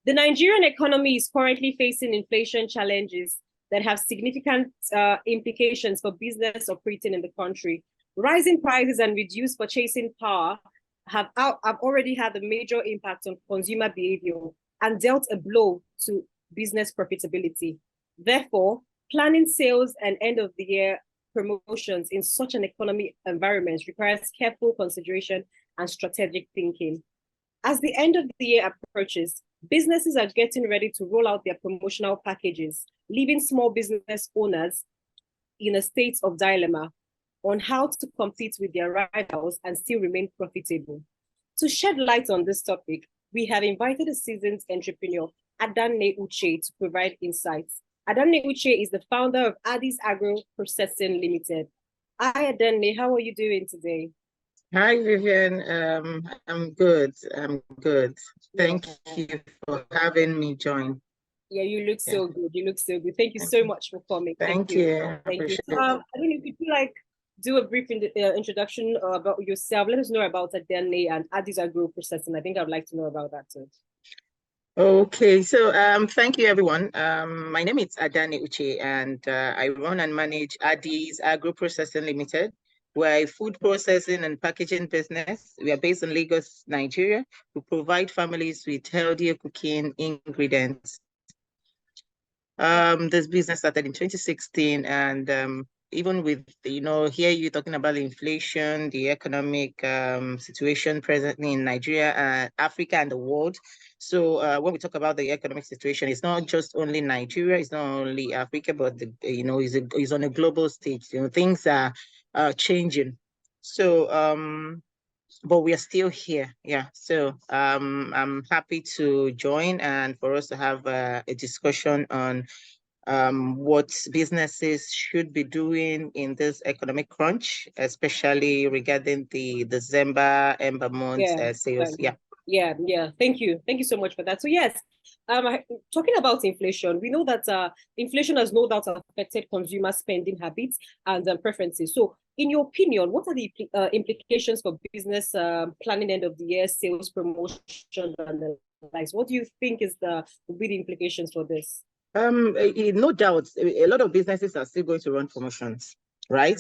The Nigerian economy is currently facing inflation challenges that have significant implications for business operating in the country. Rising prices and reduced purchasing power have already had a major impact on consumer behavior and dealt a blow to business profitability. Therefore, planning sales and end of the year promotions in such an economic environment requires careful consideration and strategic thinking. As the end of the year approaches, businesses are getting ready to roll out their promotional packages, leaving small business owners in a state of dilemma on how to compete with their rivals and still remain profitable. To shed light on this topic, we have invited a seasoned entrepreneur, Adanne Uche, to provide insights. Adanne Uche is the founder of Addis Agro Processing Limited. Hi, Adanne. How are you doing today? Hi, Vivian. I'm good. I'm good. Thank you for having me join. Yeah, you look so good. You look so good. Thank you so much for coming. Thank you. Thank you. I mean, if you like do a brief introduction about yourself, let us know about Adanne and Addis Agro Processing. I think I'd like to know about that too. Okay, so thank you everyone. My name is Adanne Uche, and I run and manage Addis Agro Processing Limited. We're a food processing and packaging business. We are based in Lagos, Nigeria. We provide families with healthier cooking ingredients. This business started in 2016, and even with, here you're talking about the inflation, the economic situation presently in Nigeria, Africa, and the world. So when we talk about the economic situation, it's not just only Nigeria, it's not only Africa, but it's on a global stage. Things are changing. So but we are still here. Yeah. So I'm happy to join and for us to have a discussion on what businesses should be doing in this economic crunch, especially regarding the December, Ember month sales. Yeah. Thank you so much for that. So yes, talking about inflation, we know that inflation has no doubt affected consumer spending habits and preferences. So in your opinion, what are the implications for business planning end of the year, sales, promotion, and the likes? What do you think will be the implications for this? No doubt, a lot of businesses are still going to run promotions, right?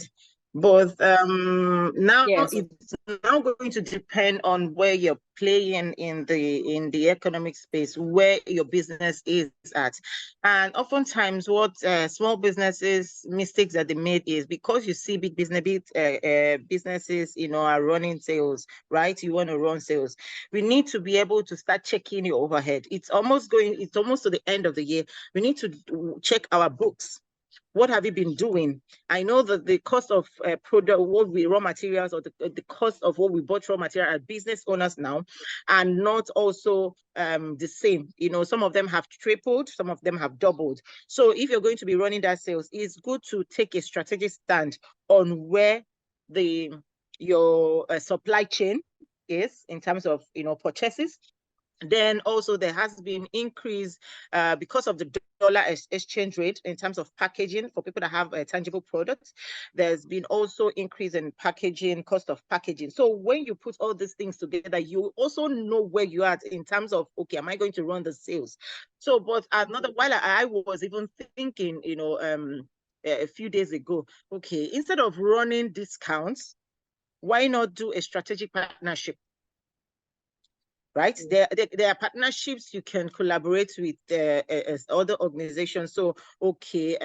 But now it's now going to depend on where you're playing in the economic space, where your business is at. And oftentimes what small businesses mistakes that they made is because you see big businesses, are running sales, right? You want to run sales. We need to be able to start checking your overhead. It's almost to the end of the year. We need to check our books. What have you been doing? I know that the cost of product, what we raw materials, or the cost of what we bought raw material as business owners now are not also the same. Some of them have tripled, some of them have doubled. So if you're going to be running that sales, it's good to take a strategic stand on where your supply chain is in terms of purchases. Then also there has been increase because of the dollar exchange rate in terms of packaging for people that have tangible products. There's been also increase in packaging, cost of packaging. So when you put all these things together, you also know where you are in terms of, okay, am I going to run the sales? So, but while I was even thinking, a few days ago, okay, instead of running discounts, why not do a strategic partnership? Right? There are partnerships you can collaborate with other organizations. So, okay,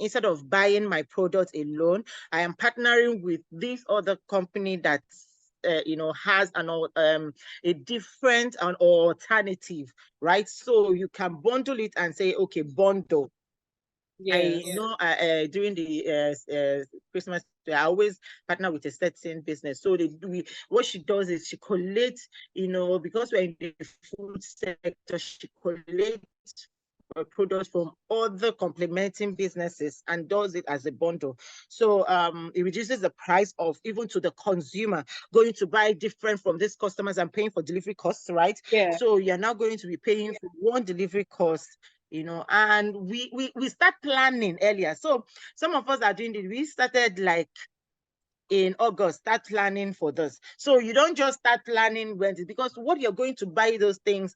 instead of buying my product alone, I am partnering with this other company that has a different and alternative, right? So you can bundle it and say, okay, bundle. I know during the Christmas, I always partner with a certain business. So what she does is she collates, because we're in the food sector, she collates products from other complementing businesses and does it as a bundle. So it reduces the price of even to the consumer going to buy different from these customers and paying for delivery costs, right? Yeah. So you're now going to be paying for one delivery cost, and we start planning earlier. So some of us are doing it. We started like in August, start planning for this. So you don't just start planning when, because what you're going to buy those things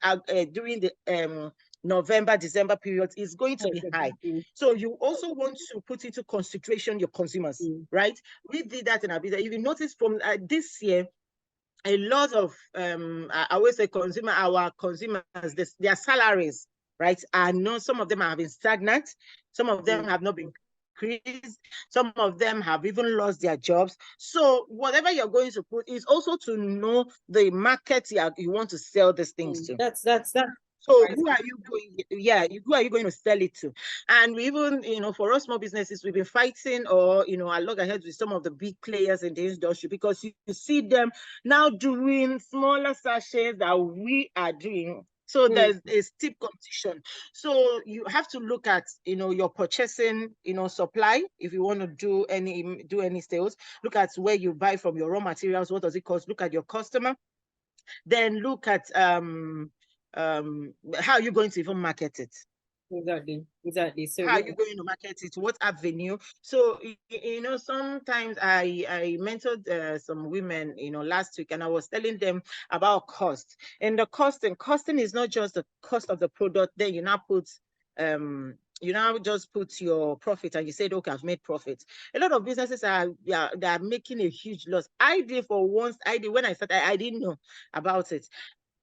during the November, December period is going to be high. So you also want to put into consideration your consumers, right? We did that in our business. If you notice from this year, a lot of I always say our consumers, their salaries, right, are not, some of them have been stagnant, some of them have not been increased, some of them have even lost their jobs. So whatever you're going to put is also to know the market you want to sell these things to. That's so who are you going? Yeah, who are you going to sell it to? And we even, for us small businesses, we've been fighting, or I log ahead with some of the big players in the industry, because you see them now doing smaller sachets that we are doing. So there's a steep competition. So you have to look at, your purchasing, supply. If you want to do any sales, look at where you buy from, your raw materials. What does it cost? Look at your customer. Then look at how are you going to even market it? Exactly. So how are you going to market it? What avenue? So sometimes I mentored some women last week, and I was telling them about cost. And the costing is not just the cost of the product. Then you now just put your profit and you said, okay, I've made profit. A lot of businesses are making a huge loss. When I started, I didn't know about it.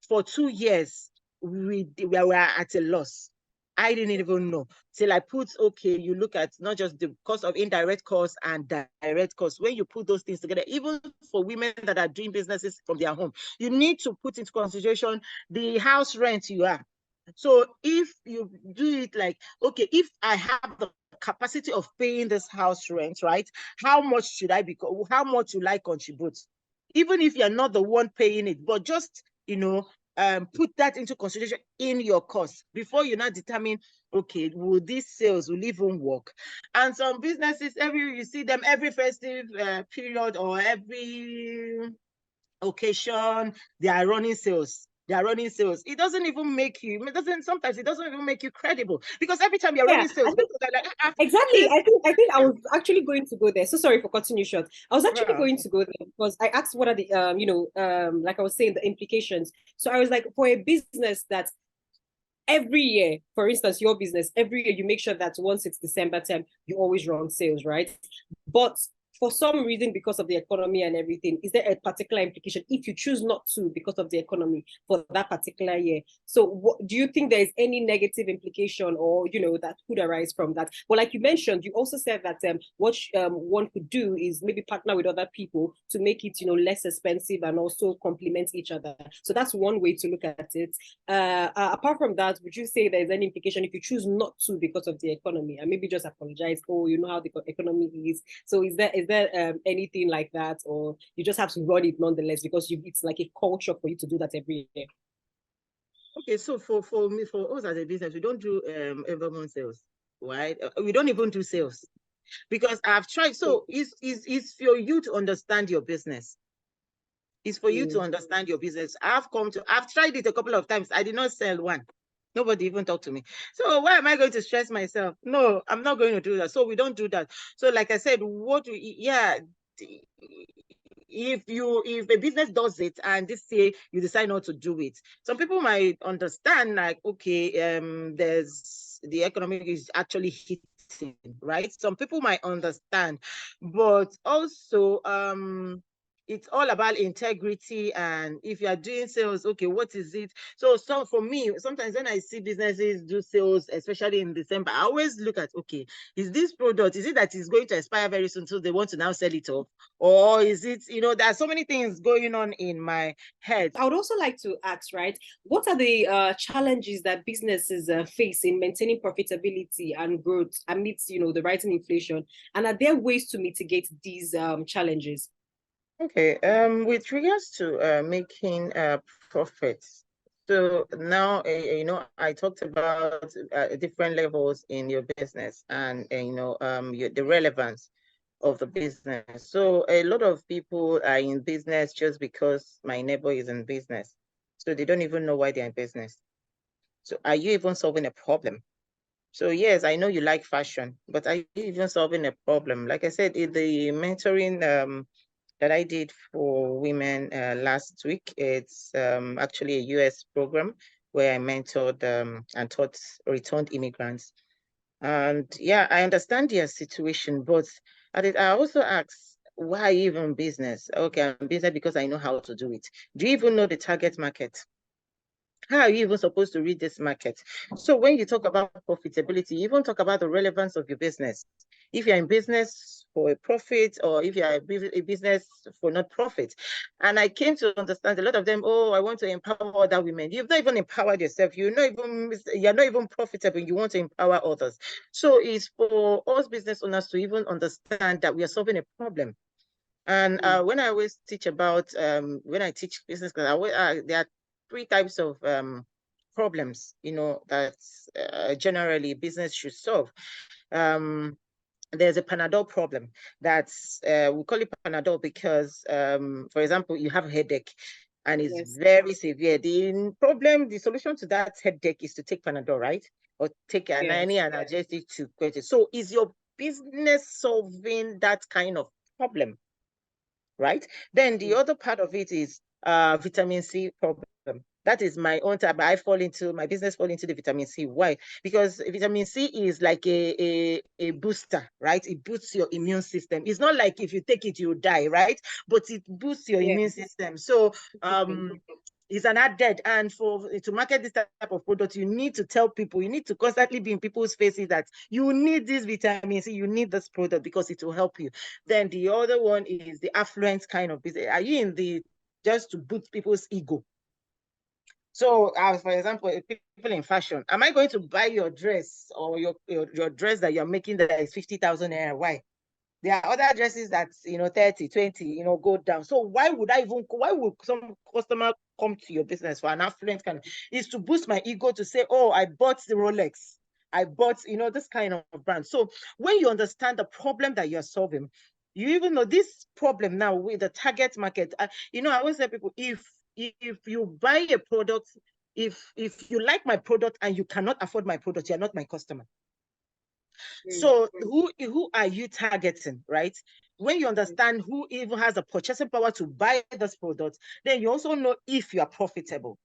For 2 years, we were at a loss. I didn't even know till I put, okay, you look at not just the cost of indirect costs and direct costs. When you put those things together, even for women that are doing businesses from their home, you need to put into consideration the house rent you are. So if you do it like, okay, if I have the capacity of paying this house rent, right, how much should I how much will I contribute? Even if you're not the one paying it, but just, put that into consideration in your cost before you now determine, okay, will these sales will even work? And some businesses, you see them every festive period or every occasion, they are running sales. It doesn't even make you, sometimes it doesn't even make you credible, because every time you're running sales, people are like, exactly. I think I was actually going to go there. So sorry for cutting you short. I was actually going to go there because I asked what are the like I was saying, the implications. So I was like, for a business that every year, for instance, your business, every year you make sure that once it's December time, you always run sales, right? But for some reason, because of the economy and everything, is there a particular implication if you choose not to because of the economy for that particular year? So do you think there is any negative implication, or that could arise from that? But like you mentioned, you also said that what one could do is maybe partner with other people to make it less expensive and also complement each other. So that's one way to look at it. Apart from that, would you say there's any implication if you choose not to because of the economy, and maybe just apologize? Oh, you know how the economy is. So is there anything like that, or you just have to run it nonetheless because it's like a culture for you to do that every year? Okay, so for us as a business, we don't do every month sales, right? We don't even do sales, because I've tried. So it's for you to understand your business. It's for you to understand your business. I've tried it a couple of times. I did not sell one. Nobody even talked to me. So why am I going to stress myself? No, I'm not going to do that. So we don't do that. So like I said, if a business does it and this year you decide not to do it, some people might understand, like, okay, there's the economic is actually hitting, right? Some people might understand, but also it's all about integrity. And if you are doing sales, okay, what is it? So for me, sometimes when I see businesses do sales, especially in December, I always look at, okay, is this product, is it that it's going to expire very soon, so they want to now sell it off? Or is it, there are so many things going on in my head. I would also like to ask, right, what are the challenges that businesses face in maintaining profitability and growth amidst, the rising inflation? And are there ways to mitigate these challenges? Okay, with regards to making profits, so now I talked about different levels in your business, and the relevance of the business. So a lot of people are in business just because my neighbor is in business, so they don't even know why they're in business. So are you even solving a problem? So yes, I know you like fashion, but are you even solving a problem? Like I said, in the mentoring that I did for women last week, it's actually a US program where I mentored and taught returned immigrants. And yeah, I understand their situation, but I also ask, why even business? Okay, I'm business because I know how to do it. Do you even know the target market? How are you even supposed to read this market? So when you talk about profitability, you even talk about the relevance of your business. If you're in business for a profit or if you're a business for not profit. And I came to understand a lot of them, oh, I want to empower other women. You've not even empowered yourself. You're not even profitable. You want to empower others. So it's for us business owners to even understand that we are solving a problem. And when I always teach about, when I teach business, there are three types of problems, that generally business should solve. There's a Panadol problem. That's we call it Panadol because, for example, you have a headache and it's Yes. very severe. The solution to that headache is to take Panadol, right? Or take any analgesic to quench it. So is your business solving that kind of problem? Right? Then the other part of it is vitamin C problem. That is my own type. My business fall into the vitamin C. Why? Because vitamin C is like a booster, right? It boosts your immune system. It's not like if you take it, you die, right? But it boosts your immune system. So it's an added. And to market this type of product, you need to tell people, you need to constantly be in people's faces that you need this vitamin C, you need this product because it will help you. Then the other one is the affluent kind of business. Are you in the just to boost people's ego? So, for example, people in fashion, am I going to buy your dress or your dress that you're making that is 50,000 naira? Why? There are other dresses that 30, 20, go down. So why would some customer come to your business for an affluent kind of, is to boost my ego to say, oh, I bought the Rolex. I bought, this kind of brand. So when you understand the problem that you're solving, you even know this problem now with the target market. I always tell people, if you buy a product, if you like my product and you cannot afford my product, you're not my customer. So who are you targeting, right? When you understand who even has the purchasing power to buy this product, then you also know if you are profitable,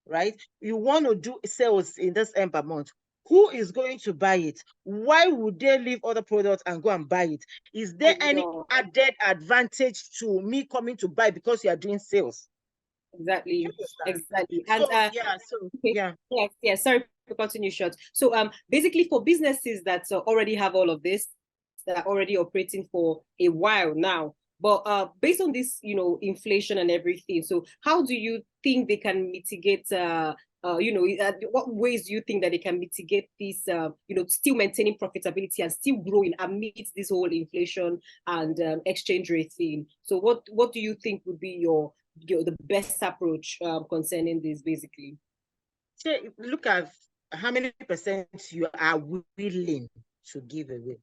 right? You want to do sales in this end per month. Who is going to buy it? Why would they leave other products and go and buy it? Is there any added advantage to me coming to buy because you are doing sales? Exactly. Exactly. And yes. Sorry to continue short. So basically for businesses that already have all of this, that are already operating for a while now, but based on this, inflation and everything, so how do you think they can mitigate what ways do you think that they can mitigate this, still maintaining profitability and still growing amidst this whole inflation and exchange rate thing? So what do you think would be the best approach concerning this, basically? Look at how many percent you are willing to give away.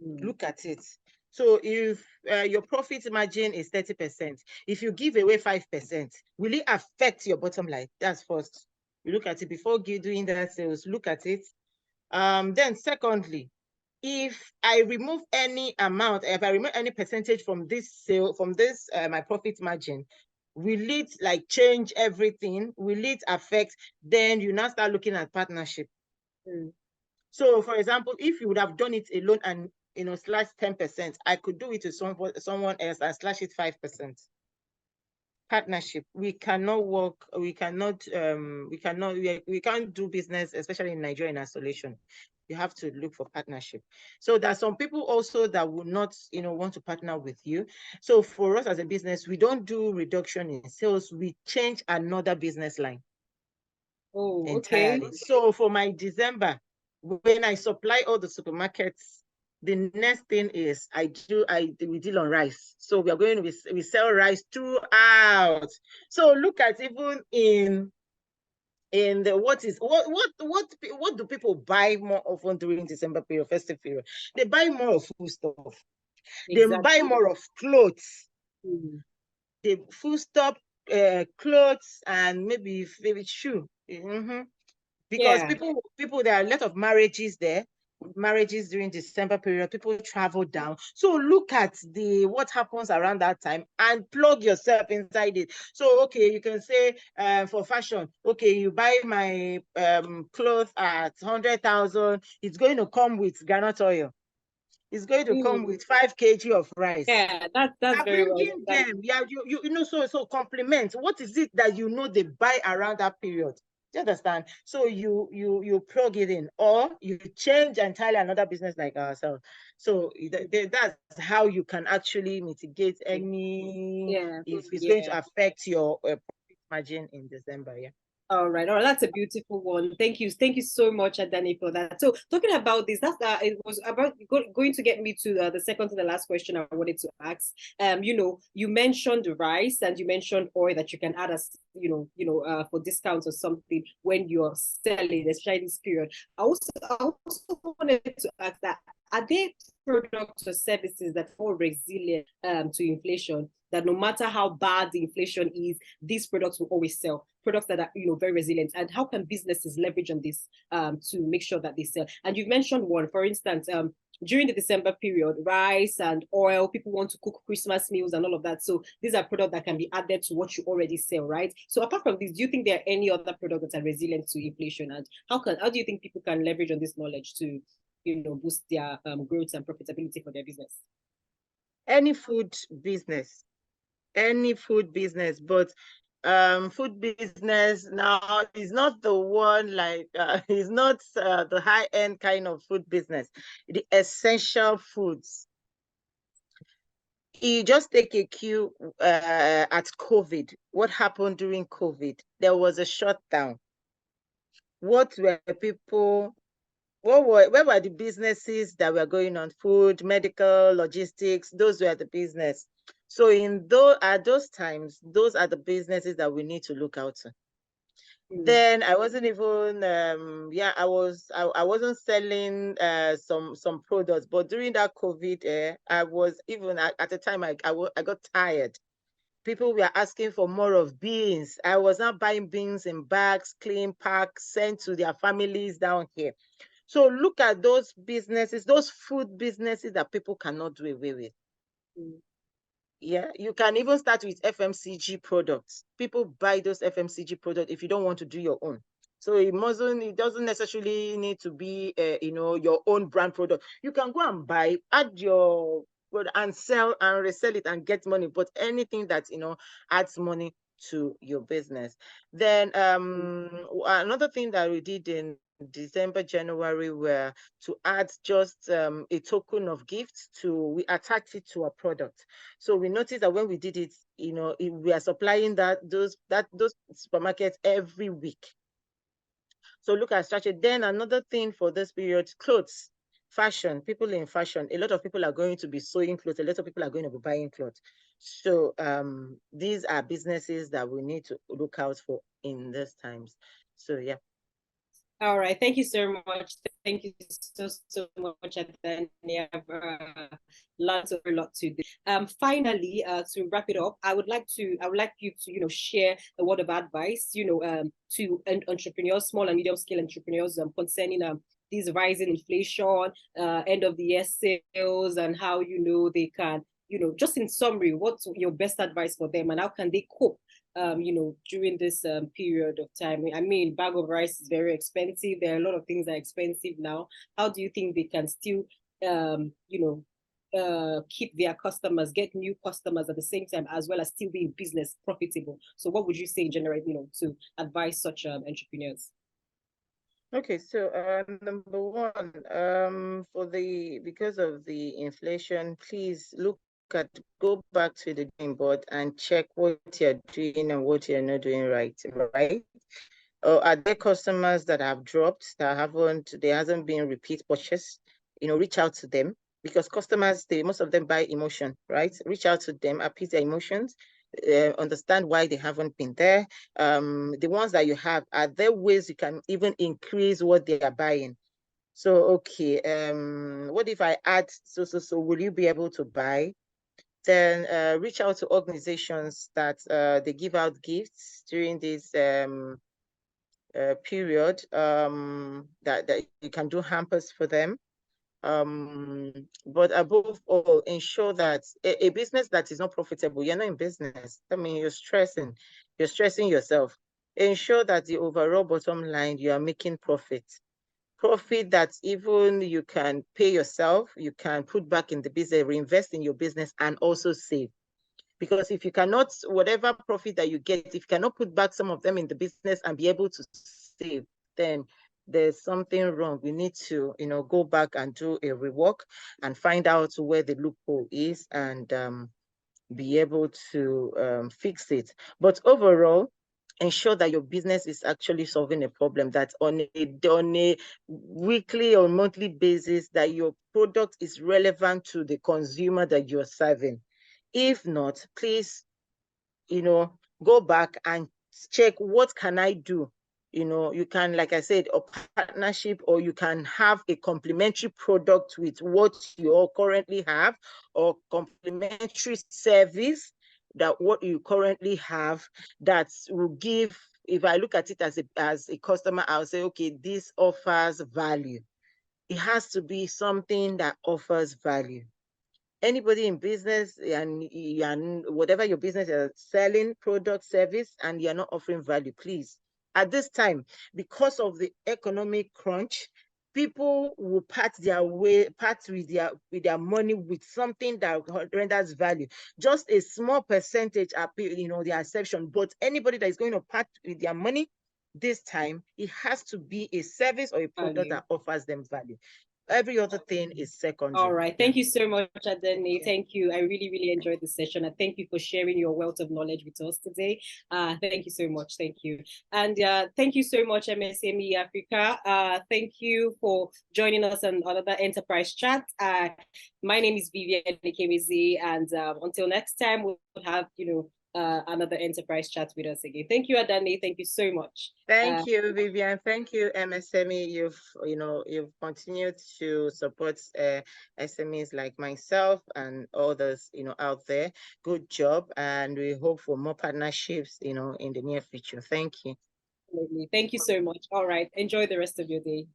Look at it. So if your profit margin is 30%, if you give away 5%, will it affect your bottom line? That's first. You look at it before doing that sales. Look at it. Then secondly, if I remove any amount, if I remove any percentage from this sale, from this my profit margin, will it like change everything? Will it affect? Then you now start looking at partnership. So, for example, if you would have done it alone and slash 10%, I could do it to someone else and slash it 5%. Partnership. We cannot work. We cannot. We can't do business, especially in Nigeria, in isolation. You have to look for partnership. So there are some people also that would not, want to partner with you. So for us as a business, we don't do reduction in sales. We change another business line. Oh, entirely. Okay. So for my December, when I supply all the supermarkets, the next thing is we deal on rice. So we sell rice throughout. So look at even in the what do people buy more often during December period, festive period? They buy more of food stuff. Exactly. They buy more of clothes. The food stuff, clothes, and maybe shoe. because people, there are a lot of marriages there. Marriages during December period, people travel down. So look at what happens around that time and plug yourself inside it. So okay, you can say for fashion, okay, you buy my clothes at 100,000, it's going to come with granite oil. It's going to come with 5 kg of rice. Yeah, that's very well. Them. Yeah, you know, so compliment. What is it that you know they buy around that period? Do you understand? So you plug it in, or you change entirely another business like ourselves. So that's how you can actually mitigate any if it's going to affect your profit margin in December. Yeah. All right, that's a beautiful one. Thank you so much, Adani, for that. So, talking about this, that's it was about going to get me to the second to the last question I wanted to ask. You know, you mentioned rice and you mentioned oil that you can add as for discounts or something when you're selling, especially this period. I also wanted to ask that, are there products or services that are more resilient to inflation, that no matter how bad the inflation is, these products will always sell, products that are very resilient? And how can businesses leverage on this to make sure that they sell? And you've mentioned one, for instance, during the December period, rice and oil, people want to cook Christmas meals and all of that. So these are products that can be added to what you already sell, right? So apart from this, do you think there are any other products that are resilient to inflation? And how do you think people can leverage on this knowledge to boost their growth and profitability for their business? Any food business, but food business now is not the one like is not the high-end kind of food business. The essential foods. You just take a cue at COVID. What happened during COVID? There was a shutdown. What were people? Where were the businesses that were going on? Food, medical, logistics. Those were the business. So at those times, those are the businesses that we need to look out to. Then I wasn't even I wasn't selling some products, but during that COVID, I was even at the time I got tired. People were asking for more of beans. I was not buying beans in bags, clean packs, sent to their families down here. So look at those businesses, those food businesses that people cannot do away with. Yeah, you can even start with FMCG products. People buy those FMCG products if you don't want to do your own. So it doesn't necessarily need to be your own brand product. You can go and buy, add your product and sell and resell it and get money. But anything that adds money to your business. Then another thing that we did in December, January, were to add just a token of gifts we attach it to a product. So we noticed that when we did it, we are supplying those supermarkets every week. So look at strategy. Then another thing for this period, clothes, fashion, people in fashion. A lot of people are going to be sewing clothes. A lot of people are going to be buying clothes. So these are businesses that we need to look out for in these times. So yeah. All right, thank you so much. Thank you so much, Anthony. I've learned a lot today. Finally, to wrap it up, I would like you to share a word of advice, to entrepreneurs, small and medium scale entrepreneurs, concerning this rising inflation, end of the year sales, and how they can, just in summary, what's your best advice for them, and how can they cope during this period of time? I mean, bag of rice is very expensive. There are a lot of things that are expensive now. How do you think they can still, keep their customers, get new customers at the same time, as well as still be in business profitable? So what would you say in general, to advise such entrepreneurs? Okay, so number one, because of the inflation, please go back to the drawing board and check what you're doing and what you're not doing right? Or are there customers that have dropped, there hasn't been repeat purchase? Reach out to them, because customers, most of them buy emotion, right? Reach out to them, appease their emotions, understand why they haven't been there. The ones that you have, are there ways you can even increase what they are buying? So, okay, what if I add so will you be able to buy? Then reach out to organizations that they give out gifts during this period, that you can do hampers for them. But above all, ensure that a business that is not profitable, you're not in business. I mean, you're stressing yourself. Ensure that the overall bottom line, you are making profit that even you can pay yourself, you can put back in the business, reinvest in your business, and also save. Because if you cannot, whatever profit that you get, if you cannot put back some of them in the business and be able to save, then there's something wrong. We need to, go back and do a rework and find out where the loophole is, and be able to fix it. But overall, ensure that your business is actually solving a problem, that on a weekly or monthly basis, that your product is relevant to the consumer that you're serving. If not, please, go back and check, what can I do? You can, like I said, a partnership, or you can have a complementary product with what you all currently have, or complementary service that what you currently have, that will give, if I look at it as a customer, I'll say, okay, this offers value. It has to be something that offers value. Anybody in business, and whatever your business is selling, product, service, and you're not offering value, please, at this time, because of the economic crunch, people will part with their money with something that renders value. Just a small percentage are, the exception, but anybody that is going to part with their money this time, it has to be a service or a product that offers them value. Every other thing is secondary. All right. Thank you so much, Adene. Thank you. I really, really enjoyed the session. And thank you for sharing your wealth of knowledge with us today. Thank you so much. Thank you. And thank you so much, MSME Africa. Thank you for joining us on another enterprise chat. My name is Vivian Ikemizi, and until next time, we'll have, another enterprise chat with us again. Thank you, Adane. Thank you so much. Thank you, Vivian. Thank you, MSME. You've continued to support SMEs like myself and others, out there. Good job, and we hope for more partnerships, in the near future. Thank you. Thank you so much. All right. Enjoy the rest of your day.